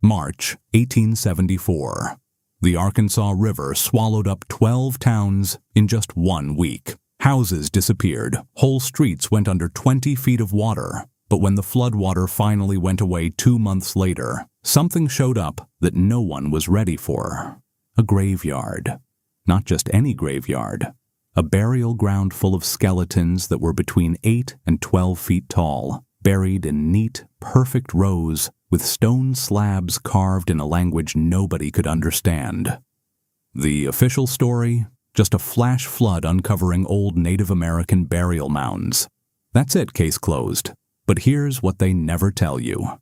March 1874. The Arkansas River swallowed up 12 towns in just 1 week. Houses disappeared. Whole streets went under 20 feet of water. But when the floodwater finally went away 2 months later, something showed up that no one was ready for. A graveyard. Not just any graveyard. A burial ground full of skeletons that were between 8 and 12 feet tall, buried in neat, perfect rows with stone slabs carved in a language nobody could understand. The official story? Just a flash flood uncovering old Native American burial mounds. That's it, case closed. But here's what they never tell you.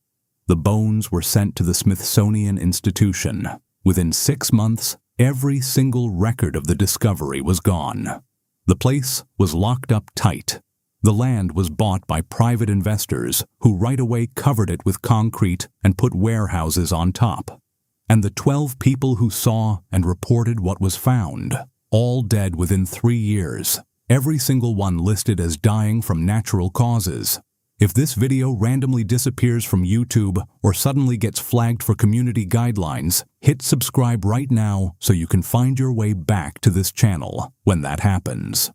The bones were sent to the Smithsonian Institution. Within 6 months, every single record of the discovery was gone. The place was locked up tight. The land was bought by private investors who right away covered it with concrete and put warehouses on top. And the 12 people who saw and reported what was found, all dead within 3 years, every single one listed as dying from natural causes. If this video randomly disappears from YouTube or suddenly gets flagged for community guidelines, hit subscribe right now so you can find your way back to this channel when that happens.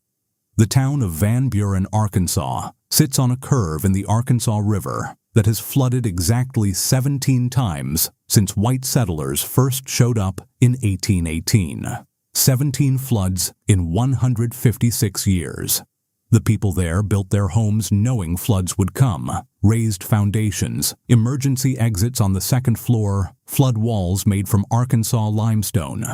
The town of Van Buren, Arkansas, sits on a curve in the Arkansas River that has flooded exactly 17 times since white settlers first showed up in 1818. 17 floods in 156 years. The people there built their homes knowing floods would come, raised foundations, emergency exits on the second floor, flood walls made from Arkansas limestone.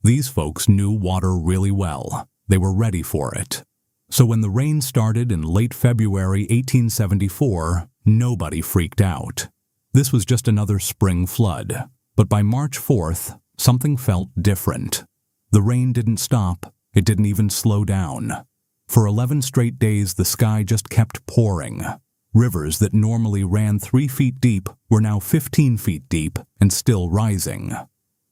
These folks knew water really well. They were ready for it. So when the rain started in late February 1874, nobody freaked out. This was just another spring flood. But by March 4th, something felt different. The rain didn't stop. It didn't even slow down. For 11 straight days, the sky just kept pouring. Rivers that normally ran 3 feet deep were now 15 feet deep and still rising.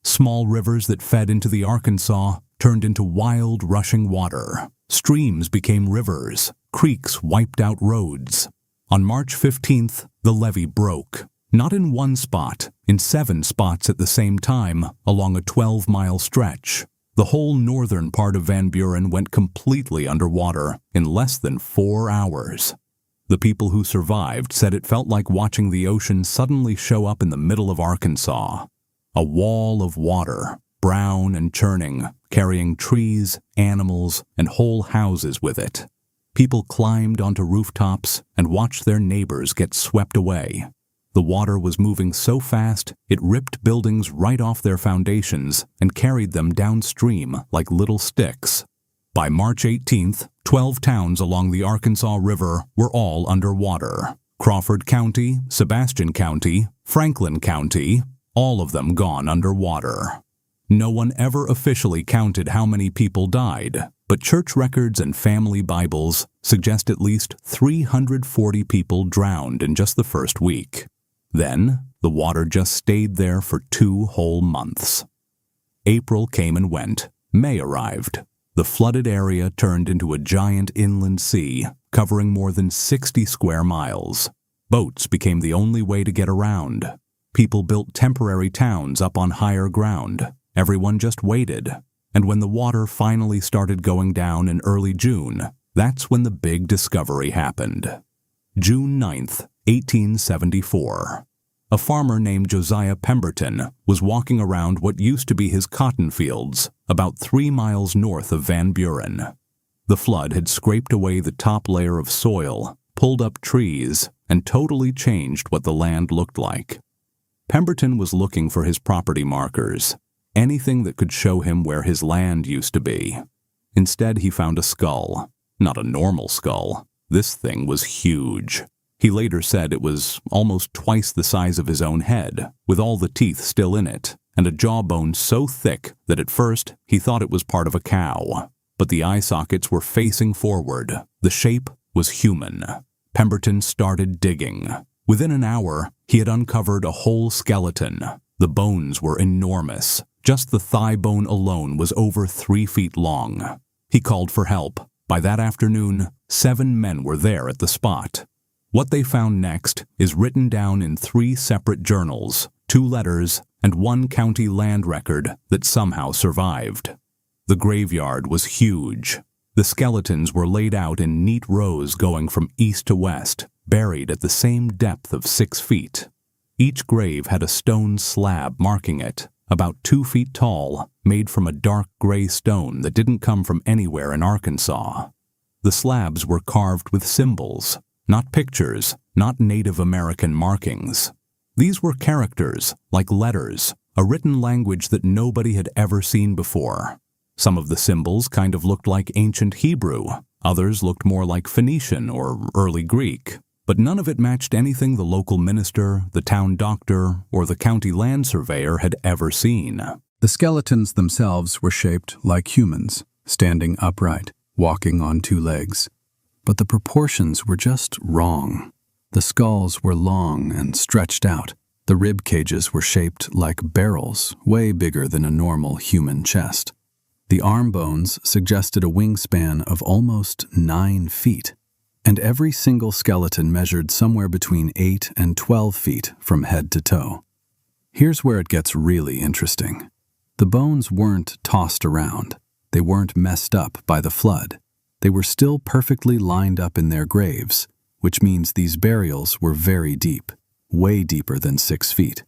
Small rivers that fed into the Arkansas turned into wild, rushing water. Streams became rivers. Creeks wiped out roads. On March 15th, the levee broke. Not in one spot, in 7 spots at the same time along a 12-mile stretch. The whole northern part of Van Buren went completely underwater in less than 4 hours. The people who survived said it felt like watching the ocean suddenly show up in the middle of Arkansas. A wall of water, brown and churning, carrying trees, animals, and whole houses with it. People climbed onto rooftops and watched their neighbors get swept away. The water was moving so fast, it ripped buildings right off their foundations and carried them downstream like little sticks. By March 18th, 12 towns along the Arkansas River were all underwater. Crawford County, Sebastian County, Franklin County, all of them gone underwater. No one ever officially counted how many people died, but church records and family Bibles suggest at least 340 people drowned in just the first week. Then, the water just stayed there for 2 whole months. April came and went. May arrived. The flooded area turned into a giant inland sea, covering more than 60 square miles. Boats became the only way to get around. People built temporary towns up on higher ground. Everyone just waited. And when the water finally started going down in early June, that's when the big discovery happened. June 9th, 1874. A farmer named Josiah Pemberton was walking around what used to be his cotton fields, about 3 miles north of Van Buren. The flood had scraped away the top layer of soil, pulled up trees, and totally changed what the land looked like. Pemberton was looking for his property markers, anything that could show him where his land used to be. Instead, he found a skull. Not a normal skull. This thing was huge. He later said it was almost twice the size of his own head, with all the teeth still in it, and a jawbone so thick that at first he thought it was part of a cow. But the eye sockets were facing forward. The shape was human. Pemberton started digging. Within an hour, he had uncovered a whole skeleton. The bones were enormous. Just the thigh bone alone was over 3 feet long. He called for help. By that afternoon, 7 men were there at the spot. What they found next is written down in 3 separate journals, 2 letters, and 1 county land record that somehow survived. The graveyard was huge. The skeletons were laid out in neat rows going from east to west, buried at the same depth of 6 feet. Each grave had a stone slab marking it, about 2 feet tall, made from a dark gray stone that didn't come from anywhere in Arkansas. The slabs were carved with symbols, not pictures, not Native American markings. These were characters, like letters, a written language that nobody had ever seen before. Some of the symbols kind of looked like ancient Hebrew, others looked more like Phoenician or early Greek, but none of it matched anything the local minister, the town doctor, or the county land surveyor had ever seen. The skeletons themselves were shaped like humans, standing upright, walking on 2 legs. But the proportions were just wrong. The skulls were long and stretched out. The rib cages were shaped like barrels, way bigger than a normal human chest. The arm bones suggested a wingspan of almost 9 feet, and every single skeleton measured somewhere between 8 and 12 feet from head to toe. Here's where it gets really interesting. The bones weren't tossed around. They weren't messed up by the flood. They were still perfectly lined up in their graves, which means these burials were very deep, way deeper than 6 feet.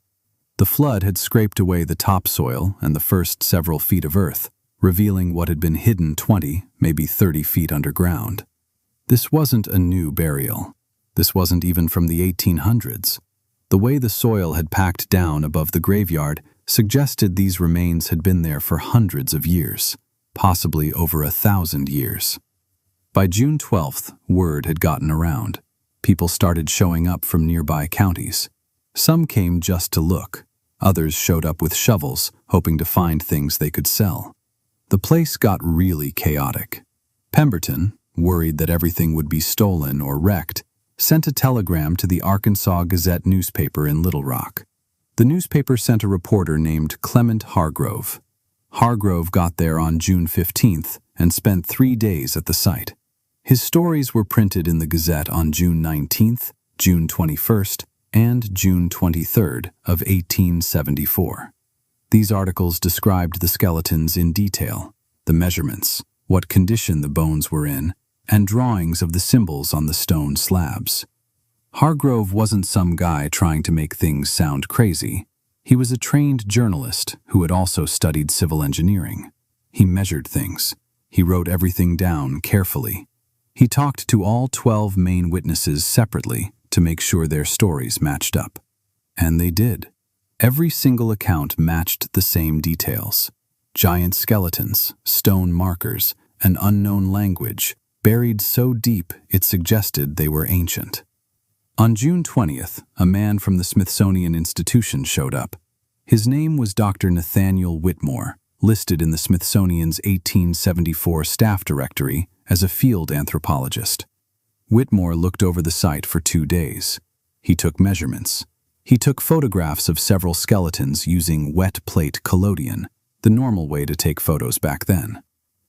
The flood had scraped away the topsoil and the first several feet of earth, revealing what had been hidden 20, maybe 30 feet underground. This wasn't a new burial. This wasn't even from the 1800s. The way the soil had packed down above the graveyard suggested these remains had been there for hundreds of years, possibly over 1,000 years. By June 12th, word had gotten around. People started showing up from nearby counties. Some came just to look. Others showed up with shovels, hoping to find things they could sell. The place got really chaotic. Pemberton, worried that everything would be stolen or wrecked, sent a telegram to the Arkansas Gazette newspaper in Little Rock. The newspaper sent a reporter named Clement Hargrove. Hargrove got there on June 15th and spent 3 days at the site. His stories were printed in the Gazette on June 19th, June 21st, and June 23rd of 1874. These articles described the skeletons in detail, the measurements, what condition the bones were in, and drawings of the symbols on the stone slabs. Hargrove wasn't some guy trying to make things sound crazy. He was a trained journalist who had also studied civil engineering. He measured things. He wrote everything down carefully. He talked to all 12 main witnesses separately to make sure their stories matched up. And they did. Every single account matched the same details. Giant skeletons, stone markers, an unknown language, buried so deep it suggested they were ancient. On June 20th, a man from the Smithsonian Institution showed up. His name was Dr. Nathaniel Whitmore, listed in the Smithsonian's 1874 staff directory as a field anthropologist. Whitmore looked over the site for 2 days. He took measurements. He took photographs of several skeletons using wet plate collodion, the normal way to take photos back then.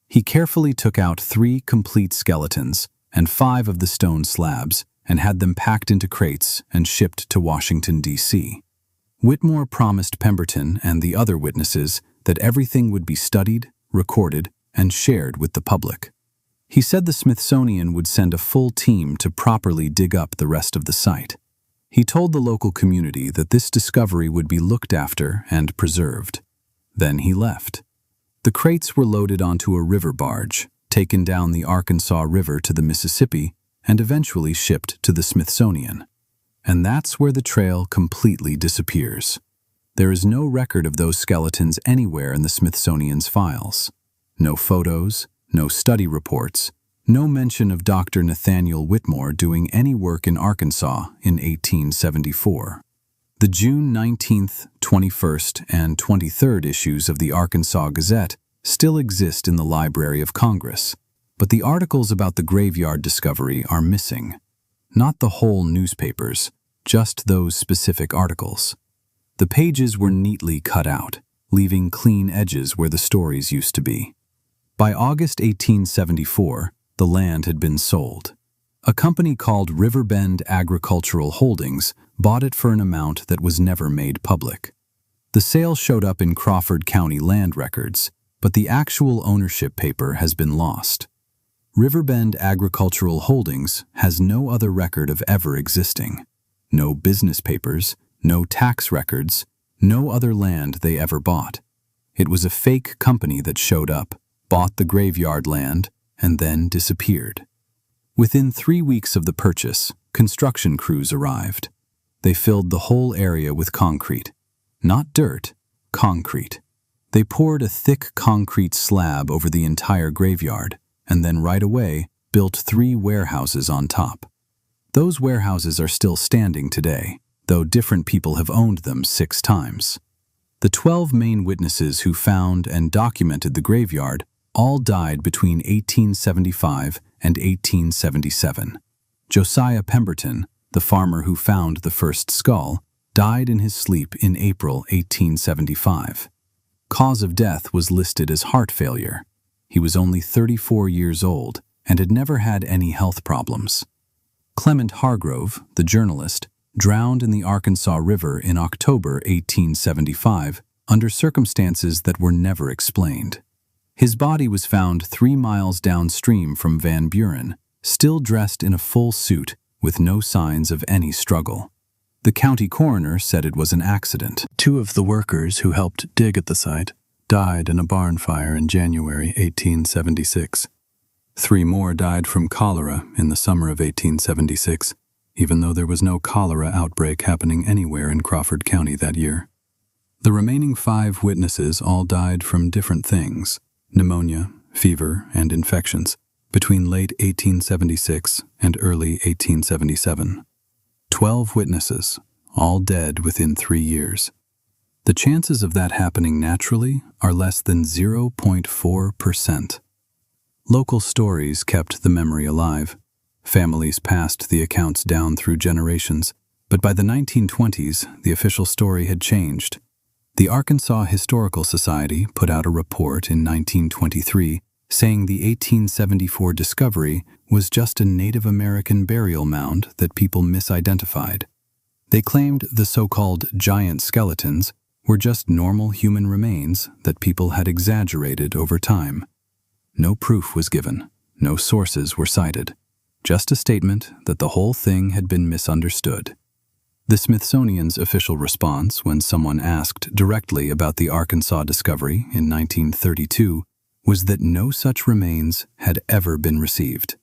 He carefully took out 3 complete skeletons and 5 of the stone slabs and had them packed into crates and shipped to Washington, D.C. Whitmore promised Pemberton and the other witnesses that everything would be studied, recorded, and shared with the public. He said the Smithsonian would send a full team to properly dig up the rest of the site. He told the local community that this discovery would be looked after and preserved. Then he left. The crates were loaded onto a river barge, taken down the Arkansas River to the Mississippi, and eventually shipped to the Smithsonian. And that's where the trail completely disappears. There is no record of those skeletons anywhere in the Smithsonian's files. No photos, no study reports, no mention of Dr. Nathaniel Whitmore doing any work in Arkansas in 1874. The June 19th, 21st, and 23rd issues of the Arkansas Gazette still exist in the Library of Congress, but the articles about the graveyard discovery are missing. Not the whole newspapers, just those specific articles. The pages were neatly cut out, leaving clean edges where the stories used to be. By August 1874, the land had been sold. A company called Riverbend Agricultural Holdings bought it for an amount that was never made public. The sale showed up in Crawford County land records, but the actual ownership paper has been lost. Riverbend Agricultural Holdings has no other record of ever existing. No business papers, no tax records, no other land they ever bought. It was a fake company that showed up, bought the graveyard land, and then disappeared. Within 3 weeks of the purchase, construction crews arrived. They filled the whole area with concrete. Not dirt, concrete. They poured a thick concrete slab over the entire graveyard, and then right away built 3 warehouses on top. Those warehouses are still standing today, though different people have owned them 6 times. The 12 main witnesses who found and documented the graveyard all died between 1875 and 1877. Josiah Pemberton, the farmer who found the first skull, died in his sleep in April 1875. Cause of death was listed as heart failure. He was only 34 years old and had never had any health problems. Clement Hargrove, the journalist, drowned in the Arkansas River in October 1875 under circumstances that were never explained. His body was found 3 miles downstream from Van Buren, still dressed in a full suit with no signs of any struggle. The county coroner said it was an accident. 2 of the workers who helped dig at the site died in a barn fire in January 1876. 3 more died from cholera in the summer of 1876, even though there was no cholera outbreak happening anywhere in Crawford County that year. The remaining 5 witnesses all died from different things: pneumonia, fever, and infections, between late 1876 and early 1877. 12 witnesses, all dead within 3 years. The chances of that happening naturally are less than 0.4%. Local stories kept the memory alive. Families passed the accounts down through generations, but by the 1920s, the official story had changed. The Arkansas Historical Society put out a report in 1923 saying the 1874 discovery was just a Native American burial mound that people misidentified. They claimed the so-called giant skeletons were just normal human remains that people had exaggerated over time. No proof was given, no sources were cited, just a statement that the whole thing had been misunderstood. The Smithsonian's official response when someone asked directly about the Arkansas discovery in 1932 was that no such remains had ever been received.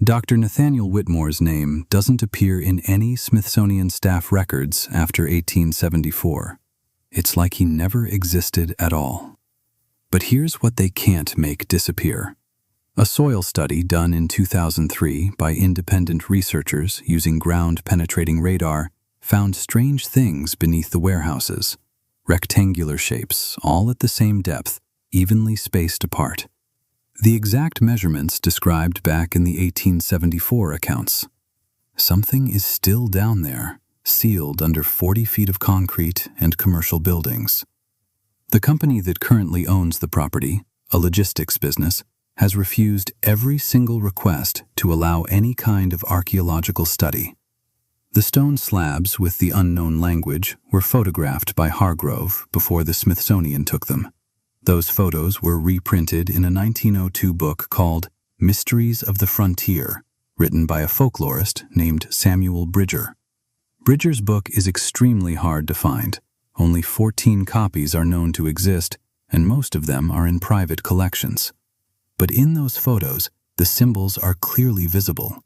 Dr. Nathaniel Whitmore's name doesn't appear in any Smithsonian staff records after 1874. It's like he never existed at all. But here's what they can't make disappear. A soil study done in 2003 by independent researchers using ground-penetrating radar found strange things beneath the warehouses, rectangular shapes, all at the same depth, evenly spaced apart. The exact measurements described back in the 1874 accounts. Something is still down there, sealed under 40 feet of concrete and commercial buildings. The company that currently owns the property, a logistics business, has refused every single request to allow any kind of archaeological study. The stone slabs with the unknown language were photographed by Hargrove before the Smithsonian took them. Those photos were reprinted in a 1902 book called Mysteries of the Frontier, written by a folklorist named Samuel Bridger. Bridger's book is extremely hard to find. Only 14 copies are known to exist, and most of them are in private collections. But in those photos, the symbols are clearly visible.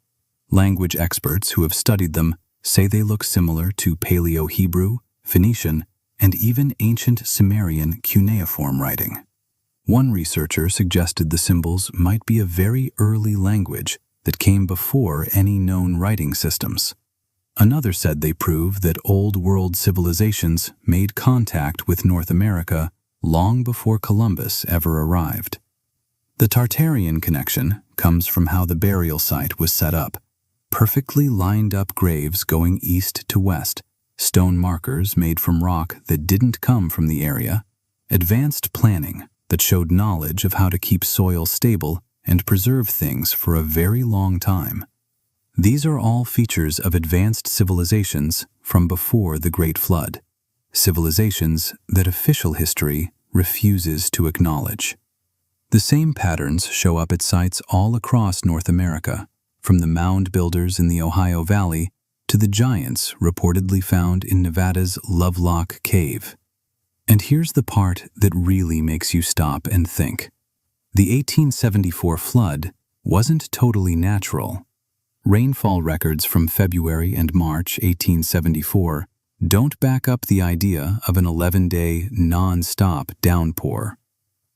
Language experts who have studied them say they look similar to Paleo-Hebrew, Phoenician, and even ancient Sumerian cuneiform writing. One researcher suggested the symbols might be a very early language that came before any known writing systems. Another said they prove that Old World civilizations made contact with North America long before Columbus ever arrived. The Tartarian connection comes from how the burial site was set up. Perfectly lined up graves going east to west, stone markers made from rock that didn't come from the area, advanced planning that showed knowledge of how to keep soil stable and preserve things for a very long time. These are all features of advanced civilizations from before the Great Flood, civilizations that official history refuses to acknowledge. The same patterns show up at sites all across North America, from the mound builders in the Ohio Valley to the giants reportedly found in Nevada's Lovelock Cave. And here's the part that really makes you stop and think. The 1874 flood wasn't totally natural. Rainfall records from February and March 1874 don't back up the idea of an 11-day, non-stop downpour.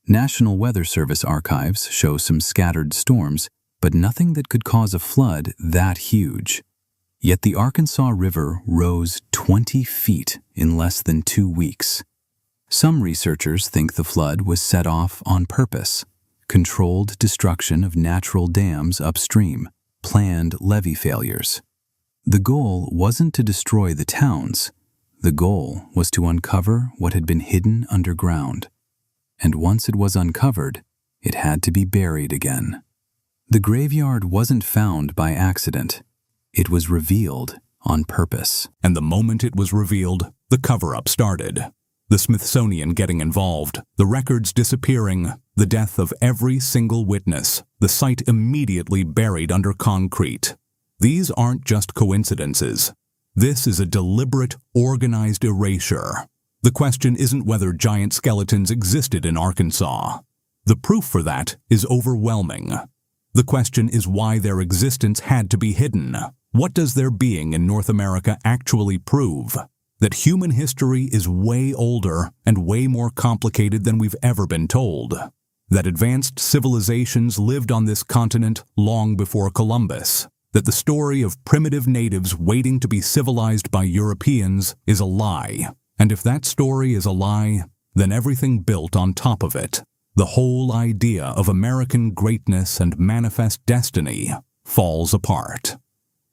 National Weather Service archives show some scattered storms, but nothing that could cause a flood that huge. Yet the Arkansas River rose 20 feet in less than 2 weeks. Some researchers think the flood was set off on purpose, controlled destruction of natural dams upstream, planned levee failures. The goal wasn't to destroy the towns. The goal was to uncover what had been hidden underground. And once it was uncovered, it had to be buried again. The graveyard wasn't found by accident. It was revealed on purpose. And the moment it was revealed, the cover-up started. The Smithsonian getting involved, the records disappearing, the death of every single witness, the site immediately buried under concrete. These aren't just coincidences. This is a deliberate, organized erasure. The question isn't whether giant skeletons existed in Arkansas. The proof for that is overwhelming. The question is why their existence had to be hidden. What does their being in North America actually prove? That human history is way older and way more complicated than we've ever been told. That advanced civilizations lived on this continent long before Columbus. That the story of primitive natives waiting to be civilized by Europeans is a lie. And if that story is a lie, then everything built on top of it, the whole idea of American greatness and manifest destiny, falls apart.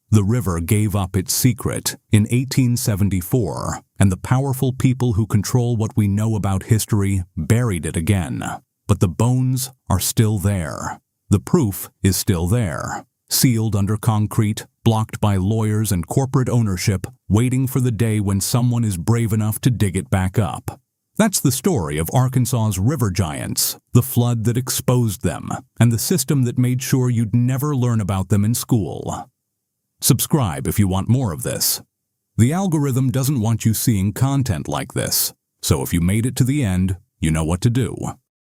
The river gave up its secret in 1874, and the powerful people who control what we know about history buried it again. But the bones are still there. The proof is still there, sealed under concrete, blocked by lawyers and corporate ownership, waiting for the day when someone is brave enough to dig it back up. That's the story of Arkansas's river giants, the flood that exposed them, and the system that made sure you'd never learn about them in school. Subscribe if you want more of this. The algorithm doesn't want you seeing content like this, so if you made it to the end, you know what to do.